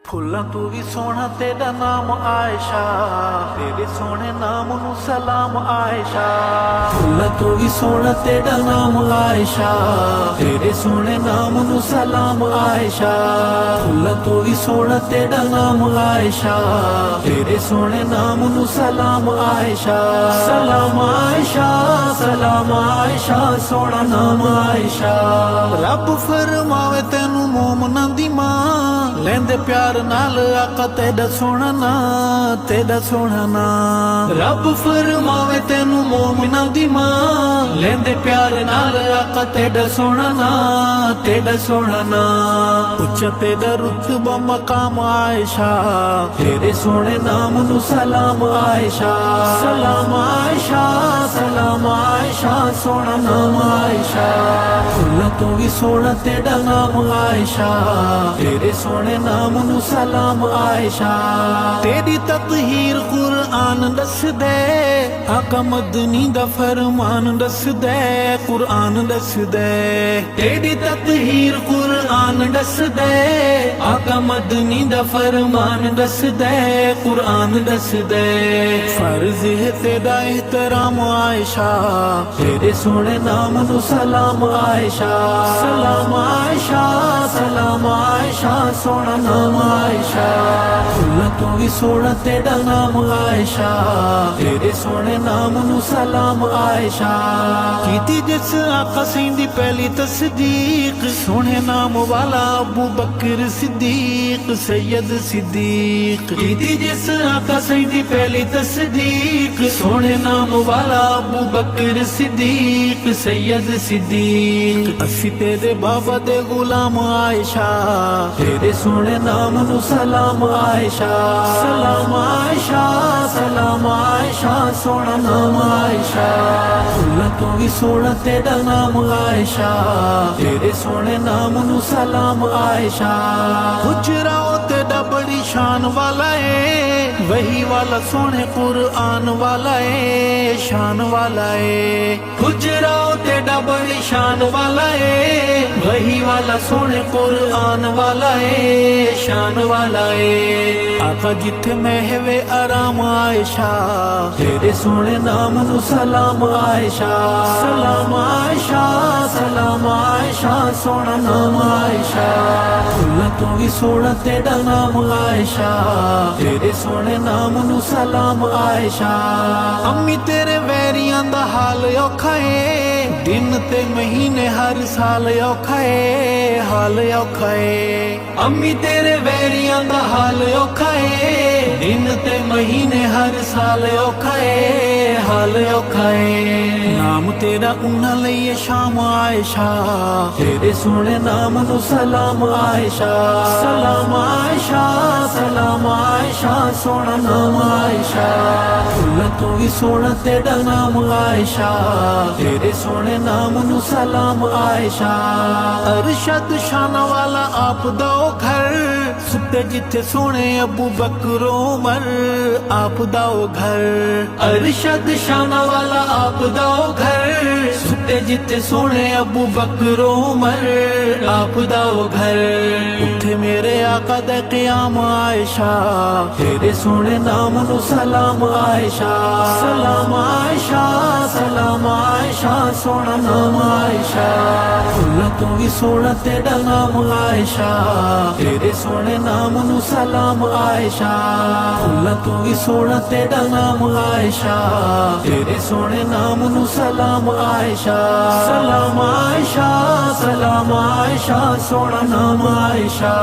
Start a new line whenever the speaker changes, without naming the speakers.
फुल्लां तू भी सोहना तेरा नाम आयशा, तेरे सोहने नाम नू सलाम आयशा। फुल्लां तू भी सोहना तेरा नाम आयशा, तेरे सोहने नाम नू सलाम आयशा। फुल्लां तू भी सोहना तेरा नाम आयशा, तेरे सोहने नाम नू सलाम आयशा। सलाम आयशा, सलाम आयशा, सोहना नाम आयशा। रब फरमावे तेनू मोमना दी मां, लेंदे प्यार नाल आका तेरा सोहना ना, तेरा सोहना ना। रब फरमावे तेनू मोमिना दी मां, लेंदे प्यार नाल आका तेरा सोहना ना, तेरा सोहना ना। उच्चा तेरा रुतबा मकाम आयशा, तेरे सोहने नाम नू सलाम आयशा। सलाम आयशा, सलाम आयशा, सोहना नाम आयशा। फुल्लां तू भी सोहना तेरा नाम आयशा, तेरे सोहने नाम नू सलाम आयशा। तेरी ततहीर कुरआन दस दे, आका मदनी दा फरमान दस दे, कुरआन दस दे। तेरी ततहीर कुरआन दस दे, आका मदनी दा फरमान दस दे, कुरआन दस दे। फर्ज है तेरा एहतराम आयशा, तेरे सोहने नाम नू सलाम आयशा। सलाम आयशा, सलाम आयशा, सोहना नाम आयशा। फुल्लां तू भी सोहना तेरा नाम आयशा, तेरे सोहने नाम नू सलाम आयशा। कीती जिस आका सिंधी पहली तस्दीक, सोहने नाम वाला अबू बकर सिद्दीक, सैयद सिद्दीक। कीती जिस आका सिंधी पहली तस्दीक, सोहने नाम वाला अबू बकर सिद्दीक, सैयद सिद्दीक। असी तेरे बाबा दे गुलाम आयशा, तेरे सोहने नाम नू सलाम आयशा। सलाम आयशा, सलाम आयशा, सोहना नाम आयशा। फुल्लां तू भी सोहना तेरा नाम आयशा, तेरे सोहने नाम नू सलाम आयशा। गुजराओ तेरा बड़ी शान वाला है, वही वाला सोहने कुरआन वाला है, शान वाला है। गुजराओ तेरा बड़ी शान वाला है, वही वाला सोहने कुरआन वाला है, शान वाला है। आका जिथे महवे आराम आयशा, तेरे सोहने नाम नू सलाम आयशा। सलाम आयशा, सलाम आयशा, सोहना नाम आयशा। फुल्लां तू भी सोहना तेरा नाम आयशा, तेरे सोहने नाम नू सलाम आयशा। अम्मी तेरे वैरियां दा हाल औखा है, दिन ते महीने हर साल औखा है, हाल औखा है। अम्मी तेरे वैरियां दा हाल औखा है, दिन ते महीने हर साल औखा है, हाल औखा है। नाम तेरा उन्हां लईए शाम आयशा, तेरे सोहने नाम नू सलाम आयशा। सलाम आयशा, सलाम आयशा, सोहना नाम आयशा। फुल्लां तू भी सोहना तेरा नाम आयशा, तेरे सोहने नाम नू सलाम आयशा। अरशद शाना वाला आप दो घर, सुते जिथे सोहने अबू बकर उमर, आप दाओ घर। अरशद शाना वाला आप दाओ घर, सुते जिथे सोहने अबू बकर उमर, आप दाओ घर। उठे मेरे आका दे क़याम आयशा, तेरे सोहने नाम नू सलाम आयशा। सलाम आयशा, सलाम आयशा, सोहना नाम आयशा। फुल्लां तू भी सोहना तेरा नाम आयशा, तेरे सोहने नाम नू सलाम आयशा। फुल्लां तू भी सोहना तेरा नाम आयशा, तेरे सोहने नाम नू सलाम आयशा। सलाम आयशा, सलाम आयशा, सोहना नाम आयशा।